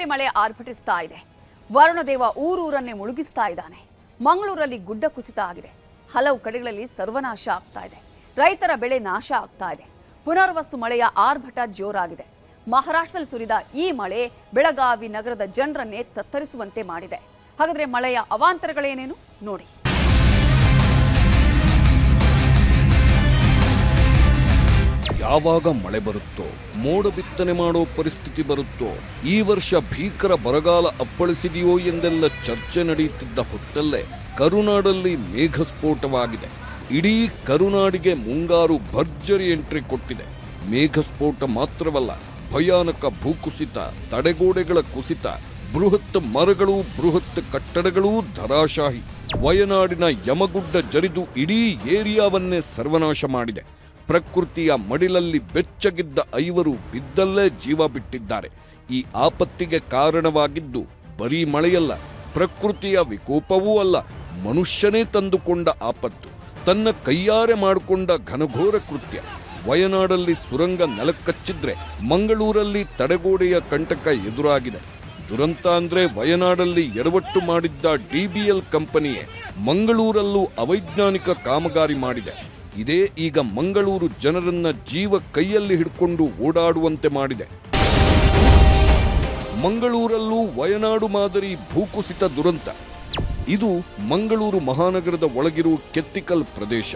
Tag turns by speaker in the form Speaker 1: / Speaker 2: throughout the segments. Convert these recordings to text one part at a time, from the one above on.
Speaker 1: ಕೊಡಗಿನಲ್ಲಿ ಮಳೆ ಆರ್ಭಟಿಸ್ತಾ ಇದೆ. ವರುಣದೇವ ಊರೂರನ್ನೇ ಮುಳುಗಿಸ್ತಾ ಇದ್ದಾನೆ. ಮಂಗಳೂರಲ್ಲಿ ಗುಡ್ಡ ಕುಸಿತ ಆಗಿದೆ. ಹಲವು ಕಡೆಗಳಲ್ಲಿ ಸರ್ವನಾಶ ಆಗ್ತಾ ಇದೆ. ರೈತರ ಬೆಳೆ ನಾಶ ಆಗ್ತಾ ಇದೆ. ಪುನರ್ವಸು ಮಳೆಯ ಆರ್ಭಟ ಜೋರಾಗಿದೆ. ಮಹಾರಾಷ್ಟ್ರದಲ್ಲಿ ಸುರಿದ ಈ ಮಳೆ ಬೆಳಗಾವಿ ನಗರದ ಜನರನ್ನೇ ತತ್ತರಿಸುವಂತೆ ಮಾಡಿದೆ. ಹಾಗಾದ್ರೆ ಮಳೆಯ ಅವಾಂತರಗಳೇನೇನು ನೋಡಿ.
Speaker 2: ಯಾವಾಗ ಮಳೆ ಬರುತ್ತೋ, ಮೋಡ ಬಿತ್ತನೆ ಮಾಡೋ ಪರಿಸ್ಥಿತಿ ಬರುತ್ತೋ, ಈ ವರ್ಷ ಭೀಕರ ಬರಗಾಲ ಅಪ್ಪಳಿಸಿದೆಯೋ ಎಂದೆಲ್ಲ ಚರ್ಚೆ ನಡೆಯುತ್ತಿದ್ದ ಹೊತ್ತಲ್ಲೇ ಕರುನಾಡಲ್ಲಿ ಮೇಘಸ್ಫೋಟವಾಗಿದೆ. ಇಡೀ ಕರುನಾಡಿಗೆ ಮುಂಗಾರು ಭರ್ಜರಿ ಎಂಟ್ರಿ ಕೊಟ್ಟಿದೆ. ಮೇಘಸ್ಫೋಟ ಮಾತ್ರವಲ್ಲ, ಭಯಾನಕ ಭೂಕುಸಿತ, ತಡೆಗೋಡೆಗಳ ಕುಸಿತ, ಬೃಹತ್ ಮರಗಳು, ಬೃಹತ್ ಕಟ್ಟಡಗಳೂ ಧರಾಶಾಹಿ. ವಯನಾಡಿನ ಯಮಗುಡ್ಡ ಜರಿದು ಇಡೀ ಏರಿಯಾವನ್ನೇ ಸರ್ವನಾಶ ಮಾಡಿದೆ. ಪ್ರಕೃತಿಯ ಮಡಿಲಲ್ಲಿ ಬೆಚ್ಚಗಿದ್ದ 5 ಬಿದ್ದಲ್ಲೇ ಜೀವ ಬಿಟ್ಟಿದ್ದಾರೆ. ಈ ಆಪತ್ತಿಗೆ ಕಾರಣವಾಗಿದ್ದು ಬರೀ ಮಳೆಯಲ್ಲ, ಪ್ರಕೃತಿಯ ವಿಕೋಪವೂ ಅಲ್ಲ, ಮನುಷ್ಯನೇ ತಂದುಕೊಂಡ ಆಪತ್ತು, ತನ್ನ ಕೈಯಾರೆ ಮಾಡಿಕೊಂಡ ಘನಘೋರ ಕೃತ್ಯ. ವಯನಾಡಲ್ಲಿ ಸುರಂಗ ನೆಲಕ್ಕಚ್ಚಿದ್ರೆ ಮಂಗಳೂರಲ್ಲಿ ತಡೆಗೋಡೆಯ ಕಂಟಕ ಎದುರಾಗಿದೆ. ದುರಂತ ಅಂದ್ರೆ ವಯನಾಡಲ್ಲಿ ಎಡವಟ್ಟು ಮಾಡಿದ್ದ DBL ಕಂಪನಿಯೇ ಮಂಗಳೂರಲ್ಲೂ ಅವೈಜ್ಞಾನಿಕ ಕಾಮಗಾರಿ ಮಾಡಿದೆ. ಇದೇ ಈಗ ಮಂಗಳೂರು ಜನರನ್ನ ಜೀವ ಕೈಯಲ್ಲಿ ಹಿಡ್ಕೊಂಡು ಓಡಾಡುವಂತೆ ಮಾಡಿದೆ. ಮಂಗಳೂರಲ್ಲೂ ವಯನಾಡು ಮಾದರಿ ಭೂಕುಸಿತ ದುರಂತ. ಇದು ಮಂಗಳೂರು ಮಹಾನಗರದ ಒಳಗಿರುವ ಕೆತ್ತಿಕಲ್ ಪ್ರದೇಶ.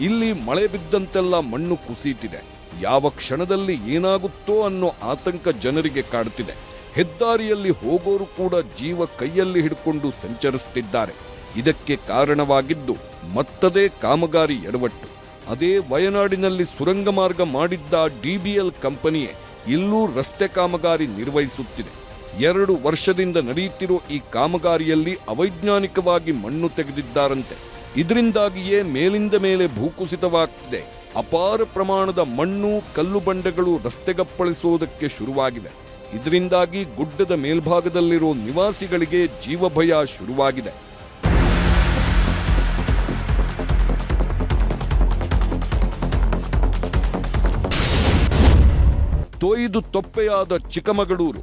Speaker 2: ಇಲ್ಲಿ ಮಳೆ ಬಿದ್ದಂತೆಲ್ಲ ಮಣ್ಣು ಕುಸಿಯುತ್ತಿದೆ. ಯಾವ ಕ್ಷಣದಲ್ಲಿ ಏನಾಗುತ್ತೋ ಅನ್ನೋ ಆತಂಕ ಜನರಿಗೆ ಕಾಡುತ್ತಿದೆ. ಹೆದ್ದಾರಿಯಲ್ಲಿ ಹೋಗೋರು ಕೂಡ ಜೀವ ಕೈಯಲ್ಲಿ ಹಿಡ್ಕೊಂಡು ಸಂಚರಿಸುತ್ತಿದ್ದಾರೆ. ಇದಕ್ಕೆ ಕಾರಣವಾಗಿದ್ದು ಮತ್ತದೇ ಕಾಮಗಾರಿ ಎಡವಟ್ಟು. ಅದೇ ವಯನಾಡಿನಲ್ಲಿ ಸುರಂಗ ಮಾರ್ಗ ಮಾಡಿದ್ದ DBL ಕಂಪನಿಯೇ ಇಲ್ಲೂ ರಸ್ತೆ ಕಾಮಗಾರಿ ನಿರ್ವಹಿಸುತ್ತಿದೆ. 2 ವರ್ಷದಿಂದ ನಡೆಯುತ್ತಿರೋ ಈ ಕಾಮಗಾರಿಯಲ್ಲಿ ಅವೈಜ್ಞಾನಿಕವಾಗಿ ಮಣ್ಣು ತೆಗೆದಿದ್ದಾರಂತೆ. ಇದರಿಂದಾಗಿಯೇ ಮೇಲಿಂದ ಮೇಲೆ ಭೂಕುಸಿತವಾಗ್ತಿದೆ. ಅಪಾರ ಪ್ರಮಾಣದ ಮಣ್ಣು, ಕಲ್ಲು ಬಂಡೆಗಳು ರಸ್ತೆಗಪ್ಪಳಿಸುವುದಕ್ಕೆ ಶುರುವಾಗಿವೆ. ಇದರಿಂದಾಗಿ ಗುಡ್ಡದ ಮೇಲ್ಭಾಗದಲ್ಲಿರೋ ನಿವಾಸಿಗಳಿಗೆ ಜೀವಭಯ ಶುರುವಾಗಿದೆ. ತೊಯ್ದು ತೊಪ್ಪೆಯಾದ ಚಿಕ್ಕಮಗಳೂರು.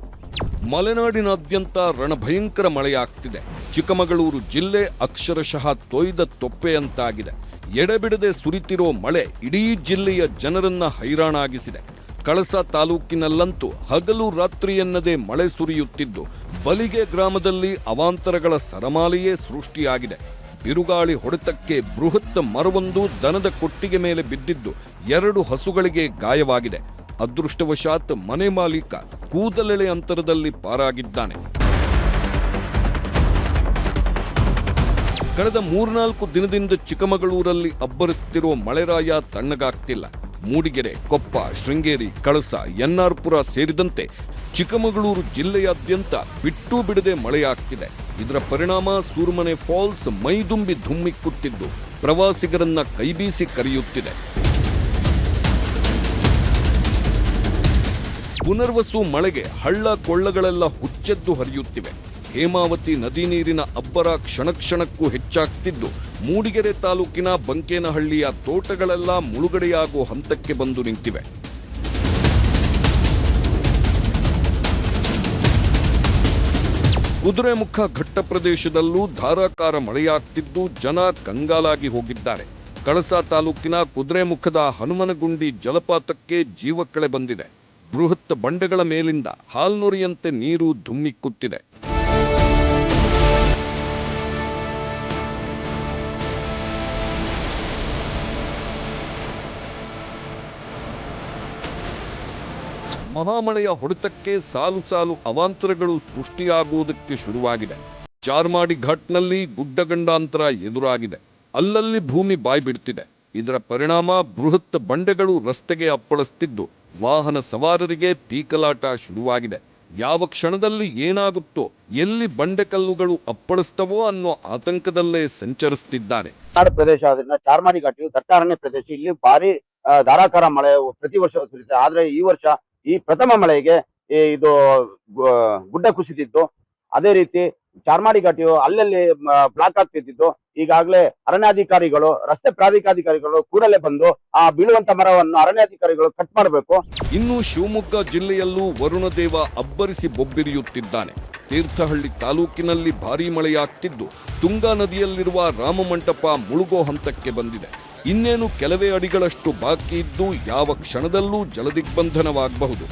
Speaker 2: ಮಲೆನಾಡಿನಾದ್ಯಂತ ರಣಭಯಂಕರ ಮಳೆಯಾಗ್ತಿದೆ. ಚಿಕ್ಕಮಗಳೂರು ಜಿಲ್ಲೆ ಅಕ್ಷರಶಃ ತೊಯ್ದ ತೊಪ್ಪೆಯಂತಾಗಿದೆ. ಎಡೆಬಿಡದೆ ಸುರಿತಿರೋ ಮಳೆ ಇಡೀ ಜಿಲ್ಲೆಯ ಜನರನ್ನ ಹೈರಾಣಾಗಿಸಿದೆ. ಕಳಸ ತಾಲೂಕಿನಲ್ಲಂತೂ ಹಗಲು ರಾತ್ರಿ ಎನ್ನದೆ ಮಳೆ ಸುರಿಯುತ್ತಿದ್ದು ಬಲಿಗೆ ಗ್ರಾಮದಲ್ಲಿ ಅವಾಂತರಗಳ ಸರಮಾಲೆಯೇ ಸೃಷ್ಟಿಯಾಗಿದೆ. ಬಿರುಗಾಳಿ ಹೊಡೆತಕ್ಕೆ ಬೃಹತ್ ಮರವೊಂದು ದನದ ಕೊಟ್ಟಿಗೆ ಮೇಲೆ ಬಿದ್ದಿದ್ದು 2 ಹಸುಗಳಿಗೆ ಗಾಯವಾಗಿದೆ. ಅದೃಷ್ಟವಶಾತ್ ಮನೆ ಮಾಲೀಕ ಕೂದಲೆಳೆ ಅಂತರದಲ್ಲಿ ಪಾರಾಗಿದ್ದಾನೆ. ಕಳೆದ 3-4 ದಿನದಿಂದ ಚಿಕ್ಕಮಗಳೂರಲ್ಲಿ ಅಬ್ಬರಿಸುತ್ತಿರುವ ಮಳೆರಾಯ ತಣ್ಣಗಾಗ್ತಿಲ್ಲ. ಮೂಡಿಗೆರೆ, ಕೊಪ್ಪ, ಶೃಂಗೇರಿ, ಕಳಸ, ಎನ್ನಾರ್ಪುರ ಸೇರಿದಂತೆ ಚಿಕ್ಕಮಗಳೂರು ಜಿಲ್ಲೆಯಾದ್ಯಂತ ಬಿಟ್ಟೂ ಬಿಡದೆ ಮಳೆಯಾಗ್ತಿದೆ. ಇದರ ಪರಿಣಾಮ ಸೂರ್ಮನೆ ಫಾಲ್ಸ್ ಮೈದುಂಬಿ ಧುಮ್ಮಿಕ್ಕುತ್ತಿದ್ದು ಪ್ರವಾಸಿಗರನ್ನ ಕೈಬೀಸಿ ಕರೆಯುತ್ತಿದೆ. ಪುನರ್ವಸು ಮಳೆಗೆ ಹಳ್ಳ ಕೊಳ್ಳಗಳೆಲ್ಲ ಹುಚ್ಚೆದ್ದು ಹರಿಯುತ್ತಿವೆ. ಹೇಮಾವತಿ ನದಿ ನೀರಿನ ಅಬ್ಬರ ಕ್ಷಣಕ್ಕೂ ಹೆಚ್ಚಾಗ್ತಿದ್ದು ಮೂಡಿಗೆರೆ ತಾಲೂಕಿನ ಬಂಕೇನಹಳ್ಳಿಯ ತೋಟಗಳೆಲ್ಲ ಮುಳುಗಡೆಯಾಗುವ ಹಂತಕ್ಕೆ ಬಂದು ನಿಂತಿವೆ. ಕುದುರೆಮುಖ ಘಟ್ಟ ಪ್ರದೇಶದಲ್ಲೂ ಧಾರಾಕಾರ ಮಳೆಯಾಗ್ತಿದ್ದು ಜನ ಕಂಗಾಲಾಗಿ ಹೋಗಿದ್ದಾರೆ. ಕಳಸ ತಾಲೂಕಿನ ಕುದುರೆಮುಖದ ಹನುಮನಗುಂಡಿ ಜಲಪಾತಕ್ಕೆ ಜೀವಕಳೆ ಬಂದಿದೆ. ಬೃಹತ್ ಬಂಡೆಗಳ ಮೇಲಿಂದ ಹಾಲ್ನೊರೆಯಂತೆ ನೀರು ಧುಮ್ಮಿಕ್ಕುತ್ತಿದೆ. ಮಹಾಮಳೆಯ ಹೊಡೆತಕ್ಕೆ ಸಾಲು ಸಾಲು ಅವಾಂತರಗಳು ಸೃಷ್ಟಿಯಾಗುವುದಕ್ಕೆ ಶುರುವಾಗಿದೆ. ಚಾರ್ಮಾಡಿ ಘಾಟ್ನಲ್ಲಿ ಗುಡ್ಡಗಂಡಾಂತರ ಎದುರಾಗಿದೆ. ಅಲ್ಲಲ್ಲಿ ಭೂಮಿ ಬಾಯ್ಬಿಡ್ತಿದೆ. ಇದರ ಪರಿಣಾಮ ಬೃಹತ್ ಬಂಡೆಗಳು ರಸ್ತೆಗೆ ಅಪ್ಪಳಿಸುತ್ತಿದ್ದು ವಾಹನ ಸವಾರರಿಗೆ ಪೀಕಲಾಟ ಶುರುವಾಗಿದೆ. ಯಾವ ಕ್ಷಣದಲ್ಲಿ ಏನಾಗುತ್ತೋ, ಎಲ್ಲಿ ಬಂಡೆಕಲ್ಲುಗಳು ಅಪ್ಪಳಿಸ್ತವೋ ಅನ್ನೋ ಆತಂಕದಲ್ಲೇ ಸಂಚರಿಸುತ್ತಿದ್ದಾರೆ.
Speaker 3: ಪ್ರದೇಶ ಆದ್ರಿಂದ ಚಾರ್ಮಾಡಿ ಘಾಟಿಯು ದಟ್ಟಾರಣ್ಯ ಪ್ರದೇಶ. ಇಲ್ಲಿ ಭಾರಿ ಧಾರಾಕಾರ ಮಳೆ ಪ್ರತಿ ವರ್ಷ ಸುರಿಯುತ್ತೆ. ಆದ್ರೆ ಈ ವರ್ಷ ಈ ಪ್ರಥಮ ಮಳೆಗೆ ಇದು ಗುಡ್ಡ ಕುಸಿದಿದ್ದು ಅದೇ ರೀತಿ ಚಾರ್ಮಾಡಿ ಘಾಟಿಯು ಅಲ್ಲಲ್ಲಿ ಬ್ಲಾಕ್ ಆಗ್ತಿದ್ದು ಈಗಾಗಲೇ ಅರಣ್ಯಾಧಿಕಾರಿಗಳು, ರಸ್ತೆ ಪ್ರಾಧಿಕಾರಿಗಳು ಕೂಡಲೇ ಬಂದು ಆ ಬೀಳುವಂತ ಮರವನ್ನು ಅರಣ್ಯಾಧಿಕಾರಿಗಳು ಕಟ್ ಮಾಡಬೇಕು.
Speaker 2: ಇನ್ನು ಶಿವಮೊಗ್ಗ ಜಿಲ್ಲೆಯಲ್ಲೂ ವರುಣದೇವ ಅಬ್ಬರಿಸಿ ಬೊಬ್ಬಿರಿಯುತ್ತಿದ್ದಾನೆ. ತೀರ್ಥಹಳ್ಳಿ ತಾಲೂಕಿನಲ್ಲಿ ಭಾರೀ ಮಳೆಯಾಗ್ತಿದ್ದು ತುಂಗಾ ನದಿಯಲ್ಲಿರುವ ರಾಮಮಂಟಪ ಮುಳುಗೋ ಹಂತಕ್ಕೆ ಬಂದಿದೆ. ಇನ್ನೇನು ಕೆಲವೇ ಅಡಿಗಳಷ್ಟು ಬಾಕಿ ಇದ್ದು ಯಾವ ಕ್ಷಣದಲ್ಲೂ ಜಲದಿಗ್ಬಂಧನವಾಗಬಹುದು.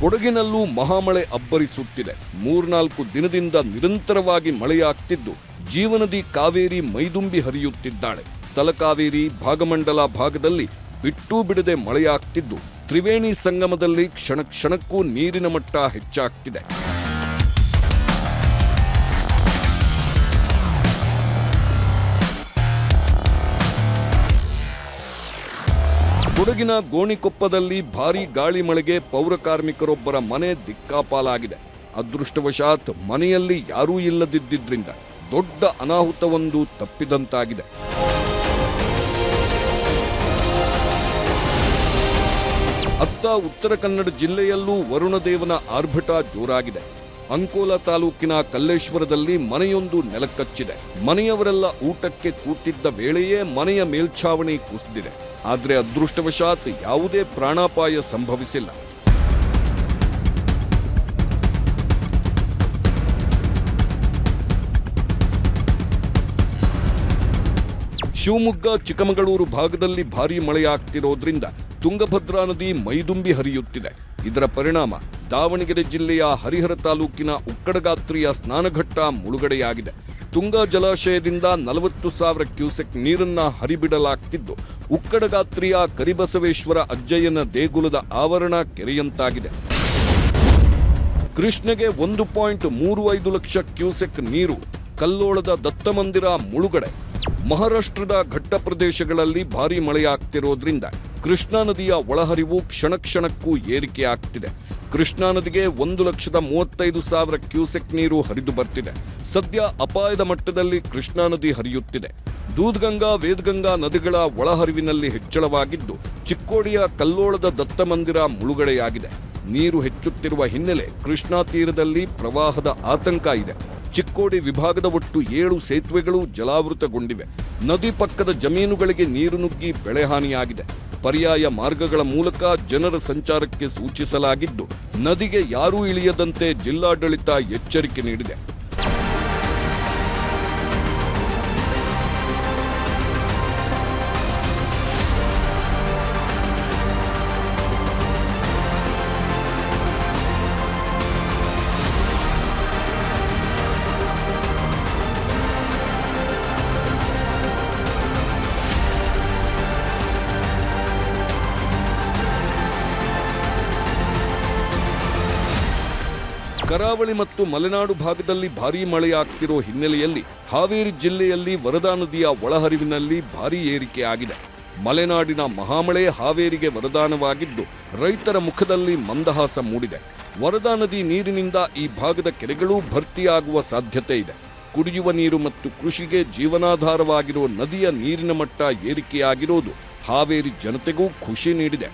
Speaker 2: ಕೊಡಗಿನಲ್ಲೂ ಮಹಾಮಳೆ ಅಬ್ಬರಿಸುತ್ತಿದೆ. 3-4 ದಿನದಿಂದ ನಿರಂತರವಾಗಿ ಮಳೆಯಾಗ್ತಿದ್ದು ಜೀವನದಿ ಕಾವೇರಿ ಮೈದುಂಬಿ ಹರಿಯುತ್ತಿದ್ದಾಳೆ. ತಲಕಾವೇರಿ, ಭಾಗಮಂಡಲ ಭಾಗದಲ್ಲಿ ಬಿಟ್ಟೂ ಬಿಡದೆ ಮಳೆಯಾಗ್ತಿದ್ದು ತ್ರಿವೇಣಿ ಸಂಗಮದಲ್ಲಿ ಕ್ಷಣ ಕ್ಷಣಕ್ಕೂ ನೀರಿನ ಮಟ್ಟ ಹೆಚ್ಚಾಗ್ತಿದೆ. ಕೊಡಗಿನ ಗೋಣಿಕೊಪ್ಪದಲ್ಲಿ ಭಾರೀ ಗಾಳಿ ಮಳೆಗೆ ಪೌರಕಾರ್ಮಿಕರೊಬ್ಬರ ಮನೆ ದಿಕ್ಕಾಪಾಲಾಗಿದೆ. ಅದೃಷ್ಟವಶಾತ್ ಮನೆಯಲ್ಲಿ ಯಾರೂ ಇಲ್ಲದಿದ್ದರಿಂದ ದೊಡ್ಡ ಅನಾಹುತವೊಂದು ತಪ್ಪಿದಂತಾಗಿದೆ. ಅತ್ತ ಉತ್ತರ ಕನ್ನಡ ಜಿಲ್ಲೆಯಲ್ಲೂ ವರುಣದೇವನ ಆರ್ಭಟ ಜೋರಾಗಿದೆ. ಅಂಕೋಲಾ ತಾಲೂಕಿನ ಕಲ್ಲೇಶ್ವರದಲ್ಲಿ ಮನೆಯೊಂದು ನೆಲಕಚ್ಚಿದೆ. ಮನೆಯವರೆಲ್ಲ ಊಟಕ್ಕೆ ಕೂತಿದ್ದ ವೇಳೆಯೇ ಮನೆಯ ಮೇಲ್ಛಾವಣಿ ಕುಸಿದಿದೆ. ಆದರೆ ಅದೃಷ್ಟವಶಾತ್ ಯಾವುದೇ ಪ್ರಾಣಾಪಾಯ ಸಂಭವಿಸಿಲ್ಲ. ಶಿವಮೊಗ್ಗ, ಚಿಕ್ಕಮಗಳೂರು ಭಾಗದಲ್ಲಿ ಭಾರೀ ಮಳೆಯಾಗ್ತಿರೋದ್ರಿಂದ ತುಂಗಭದ್ರಾ ನದಿ ಮೈದುಂಬಿ ಹರಿಯುತ್ತಿದೆ. ಇದರ ಪರಿಣಾಮ ದಾವಣಗೆರೆ ಜಿಲ್ಲೆಯ ಹರಿಹರ ತಾಲೂಕಿನ ಉಕ್ಕಡಗಾತ್ರಿಯ ಸ್ನಾನಘಟ್ಟ ಮುಳುಗಡೆಯಾಗಿದೆ. ತುಂಗಾ ಜಲಾಶಯದಿಂದ 40,000 ಕ್ಯೂಸೆಕ್ ನೀರನ್ನ ಹರಿಬಿಡಲಾಗ್ತಿದ್ದು ಉಕ್ಕಡಗಾತ್ರಿಯ ಕರಿಬಸವೇಶ್ವರ ಅಜ್ಜಯ್ಯನ ದೇಗುಲದ ಆವರಣ ಕೆರೆಯಂತಾಗಿದೆ. ಕೃಷ್ಣೆಗೆ 1.35 ಲಕ್ಷ ಕ್ಯೂಸೆಕ್ ನೀರು. ಕಲ್ಲೋಳದ ದತ್ತಮಂದಿರ ಮುಳುಗಡೆ. ಮಹಾರಾಷ್ಟ್ರದ ಘಟ್ಟ ಪ್ರದೇಶಗಳಲ್ಲಿ ಭಾರೀ ಮಳೆಯಾಗ್ತಿರೋದ್ರಿಂದ ಕೃಷ್ಣಾ ನದಿಯ ಒಳಹರಿವು ಕ್ಷಣ ಕ್ಷಣಕ್ಕೂ ಏರಿಕೆಯಾಗ್ತಿದೆ. ಕೃಷ್ಣಾ ನದಿಗೆ 1,35,000 ಕ್ಯೂಸೆಕ್ ನೀರು ಹರಿದು ಬರ್ತಿದೆ. ಸದ್ಯ ಅಪಾಯದ ಮಟ್ಟದಲ್ಲಿ ಕೃಷ್ಣಾ ನದಿ ಹರಿಯುತ್ತಿದೆ. ದೂದ್ಗಂಗಾ, ವೇದಗಂಗಾ ನದಿಗಳ ಒಳಹರಿವಿನಲ್ಲಿ ಹೆಚ್ಚಳವಾಗಿದ್ದು ಚಿಕ್ಕೋಡಿಯ ಕಲ್ಲೋಳದ ದತ್ತಮಂದಿರ ಮುಳುಗಡೆಯಾಗಿದೆ. ನೀರು ಹೆಚ್ಚುತ್ತಿರುವ ಹಿನ್ನೆಲೆ ಕೃಷ್ಣಾ ತೀರದಲ್ಲಿ ಪ್ರವಾಹದ ಆತಂಕ ಇದೆ. ಚಿಕ್ಕೋಡಿ ವಿಭಾಗದ ಒಟ್ಟು 7 ಸೇತುವೆಗಳು ಜಲಾವೃತಗೊಂಡಿವೆ. ನದಿ ಪಕ್ಕದ ಜಮೀನುಗಳಿಗೆ ನೀರು ನುಗ್ಗಿ ಬೆಳೆ ಹಾನಿಯಾಗಿದೆ. ಪರ್ಯಾಯ ಮಾರ್ಗಗಳ ಮೂಲಕ ಜನರ ಸಂಚಾರಕ್ಕೆ ಸೂಚಿಸಲಾಗಿದ್ದು ನದಿಗೆ ಯಾರೂ ಇಳಿಯದಂತೆ ಜಿಲ್ಲಾಡಳಿತ ಎಚ್ಚರಿಕೆ ನೀಡಿದೆ. ಕರಾವಳಿ ಮತ್ತು ಮಲೆನಾಡು ಭಾಗದಲ್ಲಿ ಭಾರೀ ಮಳೆಯಾಗ್ತಿರೋ ಹಿನ್ನೆಲೆಯಲ್ಲಿ ಹಾವೇರಿ ಜಿಲ್ಲೆಯಲ್ಲಿ ವರದಾ ನದಿಯ ಒಳಹರಿವಿನಲ್ಲಿ ಭಾರೀ ಏರಿಕೆಯಾಗಿದೆ. ಮಲೆನಾಡಿನ ಮಹಾಮಳೆ ಹಾವೇರಿಗೆ ವರದಾನವಾಗಿದ್ದು ರೈತರ ಮುಖದಲ್ಲಿ ಮಂದಹಾಸ ಮೂಡಿದೆ. ವರದಾ ನದಿ ನೀರಿನಿಂದ ಈ ಭಾಗದ ಕೆರೆಗಳೂ ಭರ್ತಿಯಾಗುವ ಸಾಧ್ಯತೆ ಇದೆ. ಕುಡಿಯುವ ನೀರು ಮತ್ತು ಕೃಷಿಗೆ ಜೀವನಾಧಾರವಾಗಿರುವ ನದಿಯ ನೀರಿನ ಮಟ್ಟ ಏರಿಕೆಯಾಗಿರೋದು ಹಾವೇರಿ ಜನತೆಗೂ ಖುಷಿ ನೀಡಿದೆ.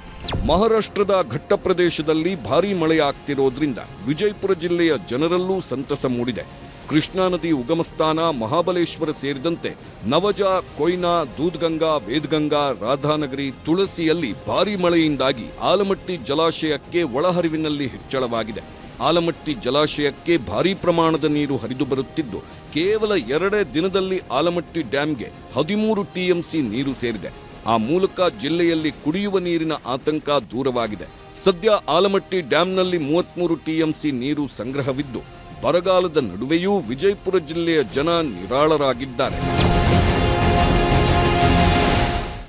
Speaker 2: ಮಹಾರಾಷ್ಟ್ರದ ಘಟ್ಟ ಪ್ರದೇಶದಲ್ಲಿ ಭಾರೀ ಮಳೆಯಾಗ್ತಿರೋದ್ರಿಂದ ವಿಜಯಪುರ ಜಿಲ್ಲೆಯ ಜನರಲ್ಲೂ ಸಂತಸ ಮೂಡಿದೆ. ಕೃಷ್ಣಾ ನದಿ ಉಗಮಸ್ಥಾನ ಮಹಾಬಲೇಶ್ವರ ಸೇರಿದಂತೆ ನವಜ, ಕೊಯ್ನಾ, ದೂದ್ಗಂಗಾ, ವೇದಗಂಗಾ, ರಾಧಾನಗರಿ, ತುಳಸಿಯಲ್ಲಿ ಭಾರೀ ಮಳೆಯಿಂದಾಗಿ ಆಲಮಟ್ಟಿ ಜಲಾಶಯಕ್ಕೆ ಒಳಹರಿವಿನಲ್ಲಿ ಹೆಚ್ಚಳವಾಗಿದೆ. ಆಲಮಟ್ಟಿ ಜಲಾಶಯಕ್ಕೆ ಭಾರೀ ಪ್ರಮಾಣದ ನೀರು ಹರಿದು ಬರುತ್ತಿದ್ದು ಕೇವಲ 2 ದಿನದಲ್ಲಿ ಆಲಮಟ್ಟಿ ಡ್ಯಾಂಗೆ 13 ಟಿಎಂಸಿ ನೀರು ಸೇರಿದೆ. ಆ ಮೂಲಕ ಜಿಲ್ಲೆಯಲ್ಲಿ ಕುಡಿಯುವ ನೀರಿನ ಆತಂಕ ದೂರವಾಗಿದೆ. ಸದ್ಯ ಆಲಮಟ್ಟಿ ಡ್ಯಾಂನಲ್ಲಿ 33 ಟಿಎಂಸಿ ನೀರು ಸಂಗ್ರಹವಿದ್ದು ಬರಗಾಲದ ನಡುವೆಯೂ ವಿಜಯಪುರ ಜಿಲ್ಲೆಯ ಜನ ನಿರಾಳರಾಗಿದ್ದಾರೆ.